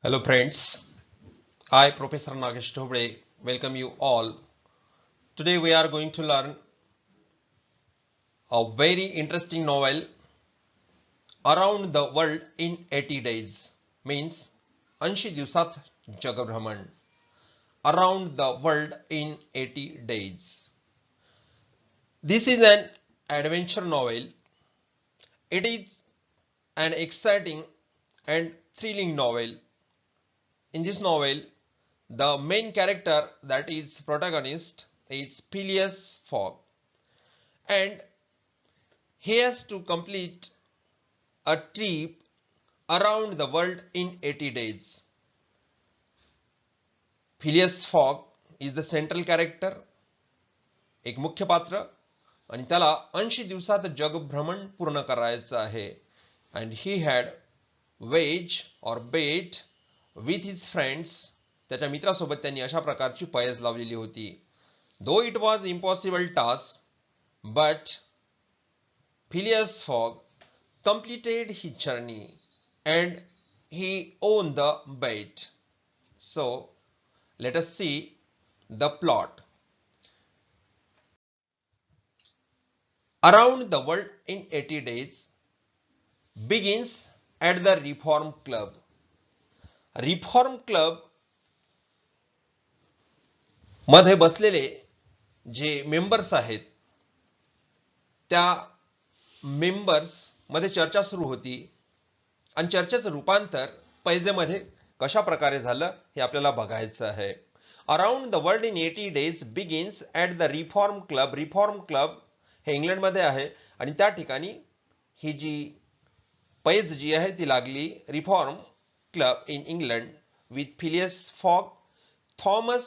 Hello friends, I Professor Nagesh Dhobde welcome you all. Today we are going to learn a very interesting novel Around the World in 80 Days means 80 दिवसात जगभ्रमण Around the World in 80 Days. This is an adventure novel. It is an exciting and thrilling novel. In this novel, the main character that is protagonist is Phileas Fogg, and he has to complete a trip around the world in 80 days. Phileas Fogg is the central character, एक मुख्य पात्र, आणि त्याला 80 दिवसात जगभ्रमण पूर्ण करायचं आहे. And he had wage or bet with his friends. त्याच्या मित्रासोबत त्यांनी अशा प्रकारची पैज लावलेली होती. Though it was impossible task, but Phileas Fogg completed his journey and he won the bet. So let us see the plot. Around the World in 80 Days begins at the Reform Club. Reform Club मध्ये बसलेले जे members आहेत त्या members मध्ये चर्चा सुरू होती आणि चर्चेचं रूपांतर पैजेमध्ये कशा प्रकारे झालं हे आपल्याला बघायचं आहे. Around the world in 80 days begins at the Reform club. Reform club हे इंग्लंडमध्ये आहे आणि त्या ठिकाणी ही जी पैज जी आहे ती लागली Reform Club in England with Phileas Fogg, Thomas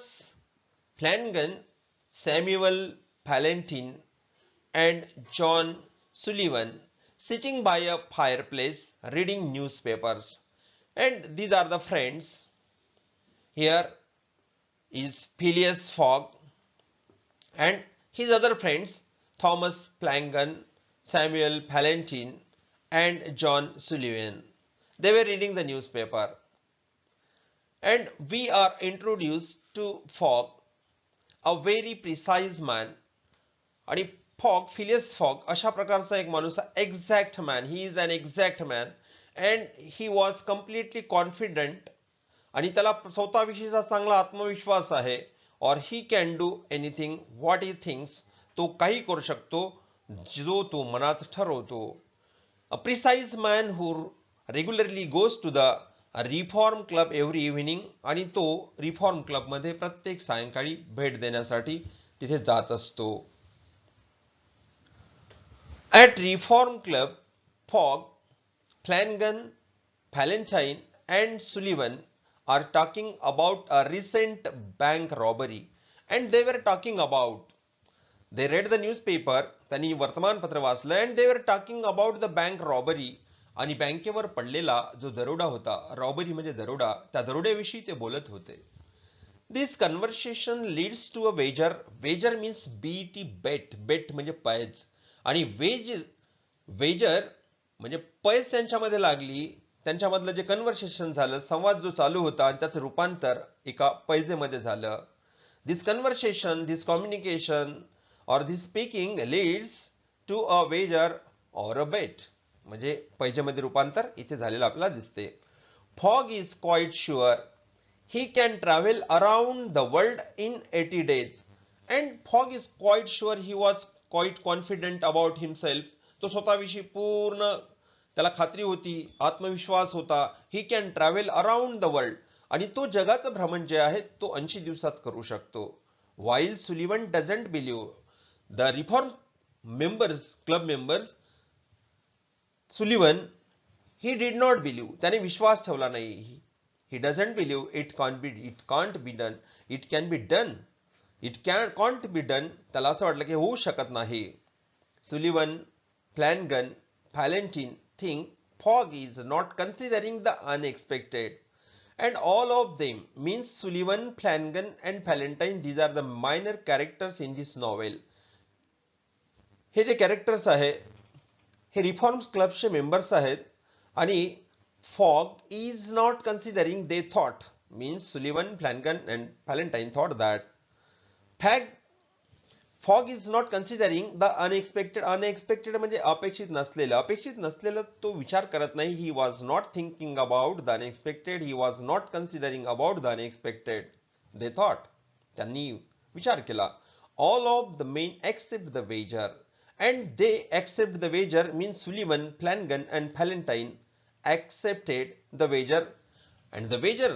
Flanagan, Samuel Fallentin and John Sullivan sitting by a fireplace reading newspapers. And these are the friends. Here is Phileas Fogg and his other friends Thomas Flanagan, Samuel Valentin and John Sullivan. They were reading the newspaper. And we are introduced to Fogg, a very precise man. आणि Fogg, Phileas Fogg अशा प्रकारचा एक माणूस, exact man. He is an exact man and he was completely confident आणि त्याला स्वतःविषयीचा चांगला आत्मविश्वास आहे. और he can do anything what he thinks. तो काही करू शकतो जो तो मनात ठरवतो. A precise man who regularly goes to the Reform Club every evening. आणि तो रिफॉर्म क्लबमध्ये प्रत्येक सायंकाळी भेट देण्यासाठी तिथे जात असतो. At Reform Club, Fogg, Flanagan, Valentine and Sullivan are talking about a recent bank robbery. And they were talking about, they read the newspaper, त्यांनी वर्तमानपत्र वाचलं, and they were talking about the bank robbery. आणि बँकेवर पडलेला जो दरोडा होता, robbery म्हणजे दरोडा, त्या दरोड्याविषयी ते बोलत होते. This conversation leads to a wager. Wager means BT, bet. Bet म्हणजे पैज. आणि वेजर म्हणजे पैज त्यांच्यामध्ये लागली. त्यांच्यामधलं जे कन्व्हर्सेशन झालं, संवाद जो चालू होता आणि त्याचं रूपांतर एका पैजेमध्ये झालं. दिस conversation, this communication or this speaking leads to a wager or a बेट. म्हणजे पैजेमध्ये रूपांतर इथे झालेलं आपल्याला दिसते. Fog is quite sure he can travel around the world in 80 days. And Fogg is quite sure, he was quite confident about himself. तो स्वतःविषयी पूर्ण त्याला खात्री होती, आत्मविश्वास होता. he can travel around the world. आणि तो जगाचं भ्रमण जे आहे तो 80 दिवसात करू शकतो. while Sullivan doesn't believe. the reform members, club members, Sullivan, he did not believe. त्याने विश्वास ठेवला नाही. He doesn't believe it can't be done. It can be done. Can't be done. त्याला असं वाटलं की होऊ शकत नाही. Sullivan, Flanagan, Valentine think Fogg is not considering the unexpected. And all of them means Sullivan, Flanagan and Valentine, these are the minor characters in this novel. हे जे characters आहे हे रिफॉर्म्स क्लबचे मेंबर्स आहेत आणि fog is not considering, they thought, means Sullivan, Flanagan and Valentine thought that fog is not considering the unexpected. Unexpected म्हणजे अपेक्षित नसलेलं. अपेक्षित नसलेलं तो विचार करत नाही. He was not thinking about the unexpected. He was not considering about the unexpected. They thought. त्यांनी विचार केला. All of the men accept the wager. And they accept the wager means Sullivan, Flanagan and Valentine accepted the wager. And the wager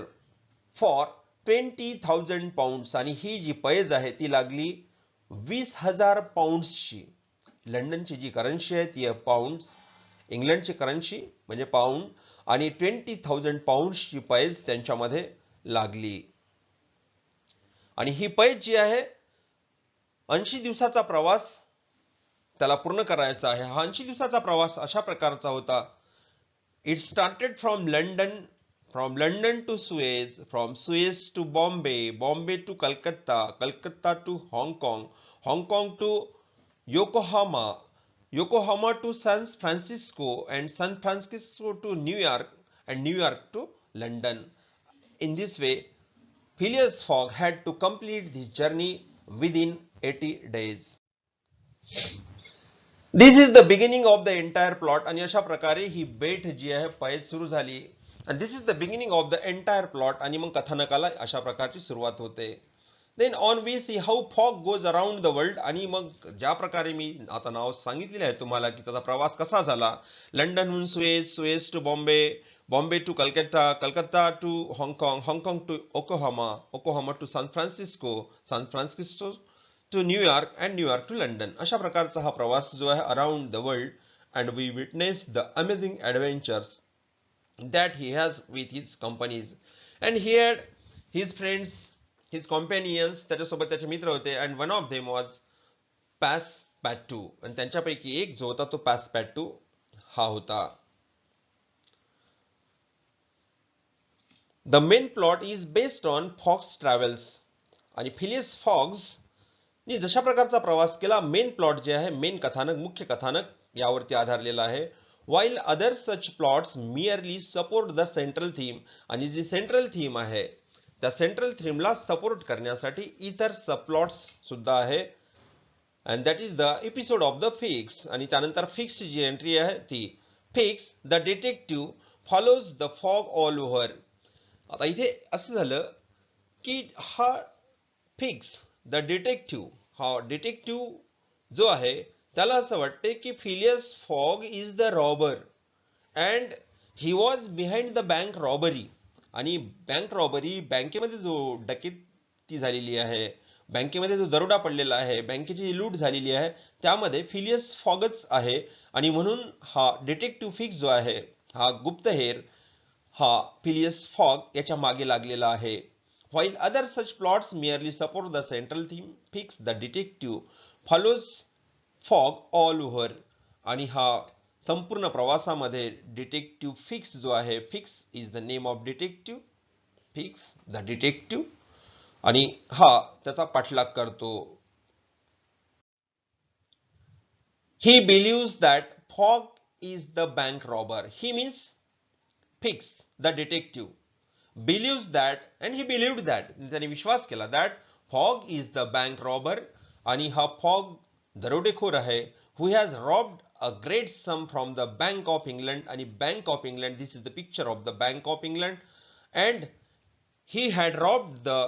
for 20,000 pounds. आणि ही जी पैज आहे ती लागली 20,000 पाऊंड्सची. लंडनची जी currency आहे ती आहे पाऊंड्स, इंग्लंडची करन्सी म्हणजे पाऊंड, आणि 20,000 पाऊंड्सची पैज त्यांच्यामध्ये लागली. आणि ही पैज जी आहे 80 दिवसाचा प्रवास त्याला पूर्ण करायचा आहे. हा 80 दिवसाचा प्रवास अशा प्रकारचा होता. It started from London to Suez, from Suez to Bombay, Bombay to Calcutta, Calcutta to Hong Kong, Hong Kong to Yokohama, Yokohama to San Francisco, and San Francisco to New York, and New York to London. In this way, Phileas Fogg had to complete this journey within 80 days. This is the beginning of the entire plot. आणि अशा प्रकारे ही बेट जी आहे पैज सुरू झाली. And this is the beginning of the entire plot. आणि मग कथानकाला अशा प्रकारची सुरुवात होते. Then on we see how Fogg goes around the world. आणि मग ज्या प्रकारे मी आता नाव सांगितलेले आहे तुम्हाला की त्याचा प्रवास कसा झाला. लंडनहून Suez, Suez to Bombay, Bombay to Calcutta, Calcutta to हाँगकाँग, हाँगकाँग to ओकोहामा, ओकोहामा to San Francisco, San Francisco to New York and New York to London. अशा प्रकारचा हा प्रवास जो आहे around the world. And we witness the amazing adventures that he has with his companies, and he had his friends, his companions, त्याच्यासोबत त्याचे मित्र होते. and one of them was Passepartout, आणि त्यांच्यापैकी एक जो होता तो Passepartout हा होता. The main plot is based on Fogg's travels. आणि फिलियस फॉग्स ने जशा प्रकारचा प्रवास केला, मेन प्लॉट जे आहे, मेन कथानक, मुख्य कथानक यावरती आधारलेला आहे. while other such plots merely support the central theme. आणि जी सेंट्रल थीम आहे त्या सेंट्रल थीमला सपोर्ट करण्यासाठी इतर सबप्लॉट्स सुद्धा आहे. and that is the episode of the Fix. आणि त्यानंतर फिक्स जी एंट्री आहे ती fix the detective follows the fog all over. आता इथे असं झालं की हा फिक्स द डिटेक्टिव्ह, हा डिटेक्टिव्ह जो आहे त्याला असं वाटते की Phileas fog is the robber and he was behind the bank robbery. आणि बँक रॉबरी, बँकेमध्ये जो डकेती झालेली आहे, बँकेमध्ये जो दरोडा पडलेला आहे, बँकेची लूट झालेली आहे, त्यामध्ये फिलियस फॉगच आहे. आणि म्हणून हा डिटेक्टिव्ह फिक्स जो आहे, हा गुप्तहेर, हा फिलियस फॉग याच्या मागे लागलेला आहे. while other such plots merely support the central theme, Fix the detective follows fog all over. आणि हा संपूर्ण प्रवासामध्ये डिटेक्टिव्ह फिक्स जो आहे, fix is the name of detective, fix the detective, आणि हा त्याचा पाठलाग करतो. He believes that fog is the bank robber. He means fix the detective believes that, and he believed that, त्याने विश्वास केला that fog is the bank robber. आणि हा fog दरोडेखोर आहे, who has robbed a great sum from the Bank of England. आणि Bank of England, this is the picture of the Bank of England, and he had robbed the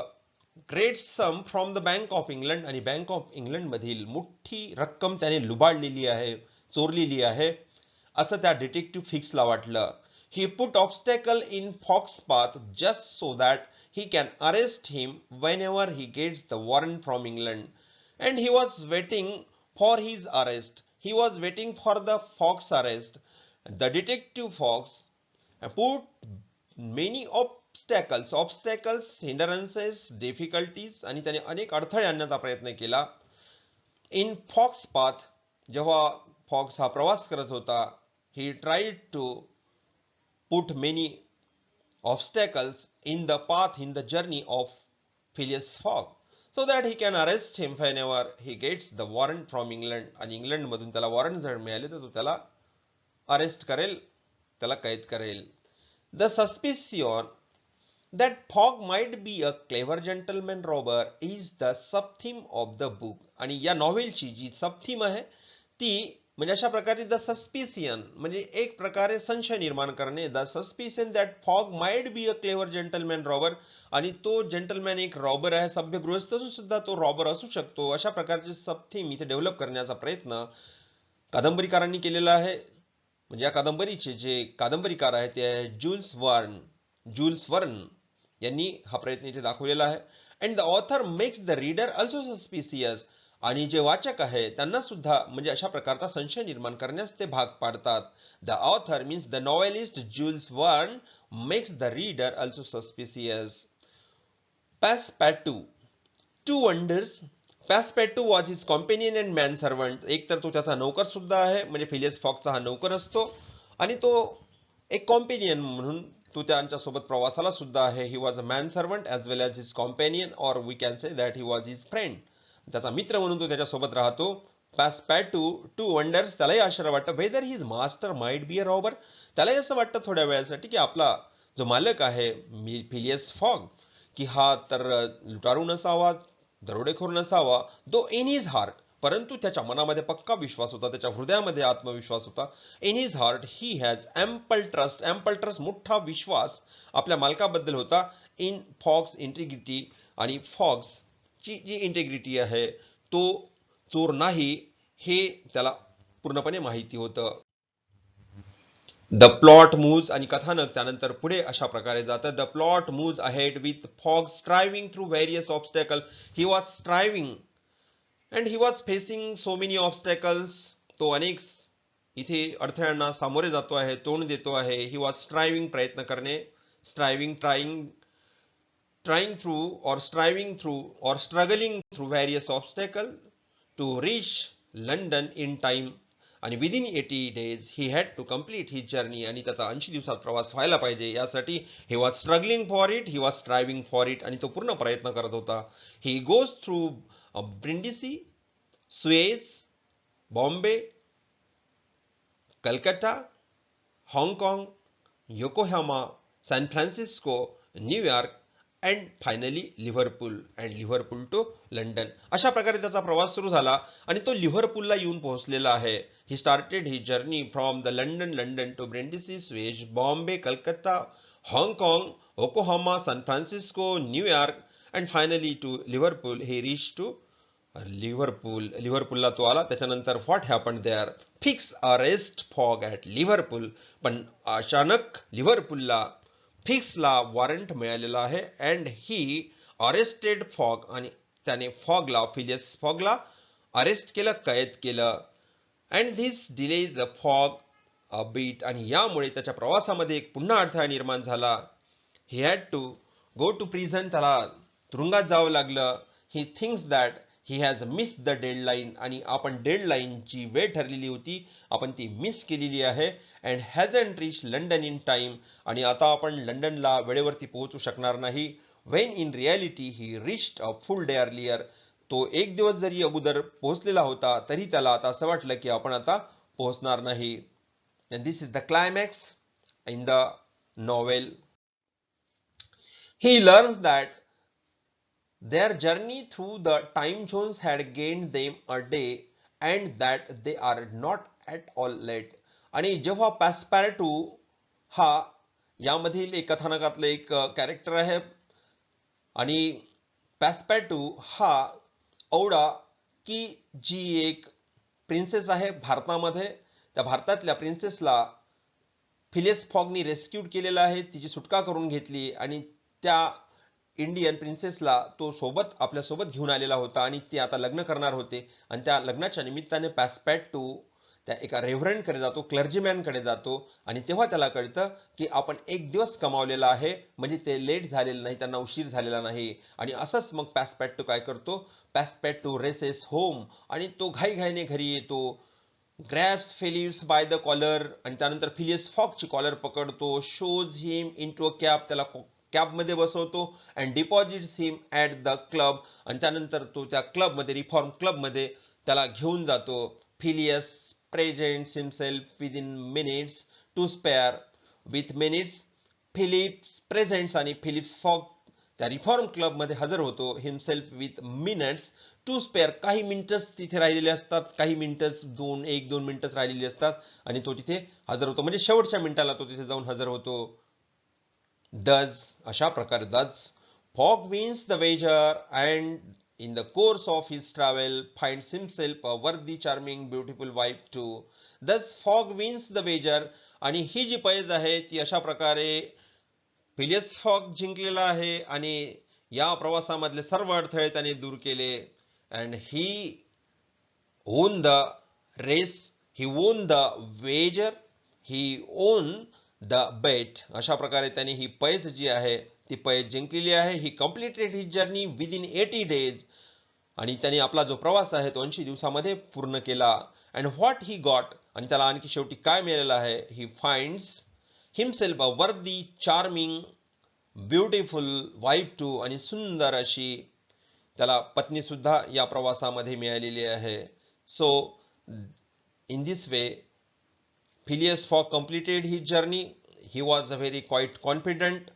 great sum from the Bank of England. आणि Bank of England मधील मोठी रक्कम त्याने लुबाडलेली आहे, चोरलेली आहे, असं त्या डिटेक्टिव्ह फिक्सला वाटलं. He put obstacle in Fogg's path just so that he can arrest him whenever he gets the warrant from England. And he was waiting for his arrest. He was waiting for the Fogg's arrest. The detective Fox put many obstacles, hindrances, difficulties, आणि त्याने अनेक अडथळे आणण्याचा प्रयत्न केला. In Fogg's path, जेव्हा fox हा प्रवास करत होता, he tried to put many obstacles in the path, in the journey of Phileas Fogg, so that he can arrest him whenever he gets the warrant from England. आणि England मधून त्याला warrant जर मिळाले तर तो त्याला अरेस्ट करेल, त्याला कैद करेल. The suspicion that Fogg might be a clever gentleman robber is the subtheme of the book. आणि या नॉव्हेलची जी सबथीम आहे ती म्हणजे अशा प्रकारे द सस्पिशियन म्हणजे एक प्रकारे संशय निर्माण करणे. The suspicion that fog might be a clever gentleman robber आणि तो जेंटलमॅन एक रॉबर आहे, सभ्य गृहस्थ असून सुद्धा तो रॉबर असू शकतो. अशा प्रकारचे सबथीम इथे डेव्हलप करण्याचा प्रयत्न कादंबरीकारांनी केलेला आहे. म्हणजे या कादंबरीचे जे कादंबरीकार आहेत ते जुल्स वर्न यांनी हा प्रयत्न इथे दाखवलेला आहे. And the author makes the reader also suspicious आणि जे वाचक आहे त्यांना सुद्धा म्हणजे अशा प्रकारचा संशय निर्माण करण्यास ते भाग पाडतात. The author means the novelist Jules Verne makes the reader also suspicious. Passepartout too wonders. Passepartout was his companion and man servant. एक तर तो त्याचा नौकर सुद्धा आहे म्हणजे फिलियस फॉगचा हा नौकर असतो आणि तो एक कॉम्पेनियन म्हणून तो त्यांच्या सोबत प्रवासाला सुद्धा आहे. He was a man servant as well as his companion or we can say that he was his friend. त्याचा मित्र म्हणून तो त्याच्यासोबत राहतो. Passepartout too wonders. त्यालाही आश्चर्य वाटतं whether his master might be a robber. त्यालाही असं वाटतं थोड्या वेळासाठी की आपला जो मालक आहे फिलियस फॉग की हा तर लुटारू नसावा, दरोडेखोर नसावा. दो इन हिज हार्ट, परंतु त्याच्या मनामध्ये पक्का विश्वास होता, त्याच्या हृदयामध्ये आत्मविश्वास होता. In his heart he has ample trust. Ample trust मोठा विश्वास आपल्या मालकाबद्दल होता. In Fogg's integrity. आणि फॉक्स ची जी इंटिग्रिटी आहे तो चोर नाही हे त्याला पूर्णपणे माहिती होतं. द प्लॉट मूव्स आणि कथानक त्यानंतर पुढे अशा प्रकारे जातं. The plot moves ahead with Fogg striving through various obstacle. He was striving and he was facing so many obstacles. तो अनेक इथे अडथळ्यांना सामोरे जातो आहे, तोंड देतो आहे. ही वॉज स्ट्रायव्हिंग प्रयत्न करणे, स्ट्रायव्हिंग trying through or striving through or struggling through various obstacles to reach London in time. आणि within 80 days he had to complete his journey. आणि त्याचा 80 दिवसात प्रवास व्हायला पाहिजे यासाठी he was struggling for it, he was striving for it. आणि तो पूर्ण प्रयत्न करत होता. He goes through Brindisi, Suez, Bombay, Calcutta, हाँगकाँग, Yokohama, San Francisco, New York and finally Liverpool and Liverpool to London. अशा प्रकारे त्याचा प्रवास सुरू झाला आणि तो लिव्हरपूलला येऊन पोहोचलेला आहे. He started he journey from the London to Brindisi, Suez, Bombay, Calcutta, हाँगकाँग, Yokohama, San Francisco, New York and finally to Liverpool. He reach to लिव्हरपूलला तो आला. त्याच्यानंतर what happen there. Fix arrest Fogg at Liverpool. पण अचानक लिव्हरपूलला फिक्सला वॉरंट मिळालेला आहे अँड ही अरेस्टेड फॉग. आणि त्याने फिलियस फॉगला अरेस्ट केलं, कैद केलं. And this delays the Fogg a bit. आणि यामुळे त्याच्या प्रवासामध्ये एक पुन्हा अडथळा निर्माण झाला. He had to go to prison. त्याला तुरुंगात जावं लागलं. He thinks that he has miss the deadline. आणि आपण डेडलाईनची वेळ ठरलेली होती, आपण ती मिस केलेली आहे. And hasn't reach London in time. आणि आता आपण लंडनला वेळेवरती पोहोचू शकणार नाही. When in reality he reached a full day earlier. तो एक दिवस जरी अगोदर पोहोचलेला होता तरी त्याला आता असं वाटलं की आपण आता पोहोचणार नाही. And this is the climax in the novel. He learns that their journey through the time zones had gained them a day and that they are not at all late. आणि जेव्हा पॅसपॅरटू हा यामधील एक कथानकातलं एक कॅरेक्टर आहे आणि पॅसपॅरटू हा औडा की जी एक प्रिन्सेस आहे भारतामध्ये, त्या भारतातल्या प्रिन्सेसला फिलियस फॉगनी रेस्क्यूड केलेला आहे, तिची सुटका करून घेतली आणि त्या इंडियन प्रिन्सेसला तो आपल्यासोबत घेऊन आलेला होता आणि ते आता लग्न करणार होते. आणि त्या लग्नाच्या निमित्ताने पॅसपॅरटू त्या एका रेव्हरंडकडे जातो, क्लर्जीमॅनकडे जातो आणि तेव्हा त्याला कळतं की आपण एक दिवस कमावलेला आहे, म्हणजे ते लेट झालेलं नाही, त्यांना उशीर झालेला नाही. आणि असंच मग पॅसपॅरटू काय करतो, पॅसपॅरटू रेसेस होम. आणि तो घाईघाईने घरी येतो. Grabs Phileas by the collar. आणि त्यानंतर फिलियस फॉगची कॉलर पकडतो. Shows him into a cab. त्याला कॅबमध्ये बसवतो. And deposits him at the club. आणि त्यानंतर तो त्या क्लबमध्ये, रिफॉर्म क्लबमध्ये त्याला घेऊन जातो. Phileas presents himself within minutes to spare. With minutes Phillips presents आणि फिलिप्स फॉग त्या रिफॉर्म क्लब मध्ये हजर होतो himself with minutes to spare. काही मिनिटच तिथे राहिलेले असतात, काही मिनिटच एक दोन मिनिटच राहिलेली असतात आणि तो तिथे हजर होतो, म्हणजे शेवटच्या मिनिटाला तो तिथे जाऊन हजर होतो. Thus, अशा प्रकारे thus Fogg wins the wager and in the course of his travel finds himself a worthy, charming, beautiful wife too. Thus Fogg wins the wager. आणि ही जी पैज आहे ती अशा प्रकारे फिलियस फॉग जिंकलेला आहे आणि या प्रवासामधले सर्व अडथळे त्याने दूर केले. And he won the race, he won the wager, he won the bet. अशा प्रकारे त्याने ही पैज जी आहे ती पैज जिंकलेली आहे. ही completed his journey within 80 days. आणि त्याने आपला जो प्रवास आहे तो 80 दिवसामध्ये पूर्ण केला. अँड व्हॉट ही गॉट, आणि त्याला आणखी शेवटी काय मिळालेलं आहे, ही फाइंड्स हिमसेल्फ अ वर्दी, चार्मिंग, ब्युटिफुल वाईफ टू, आणि सुंदर अशी त्याला पत्नी सुद्धा या प्रवासामध्ये मिळालेली आहे. So, in this way, Phileas Fogg completed his journey. He was a very quite confident,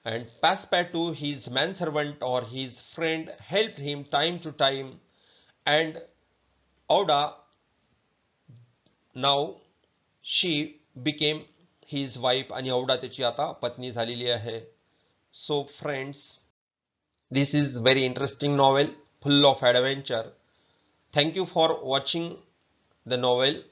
and Passepartout, his manservant or his friend, helped him time to time. And Auda, now she became his wife, आणि औडा त्याची आता पत्नी झालेली आहे. So friends, this is very interesting novel full of adventure. Thank you for watching the novel.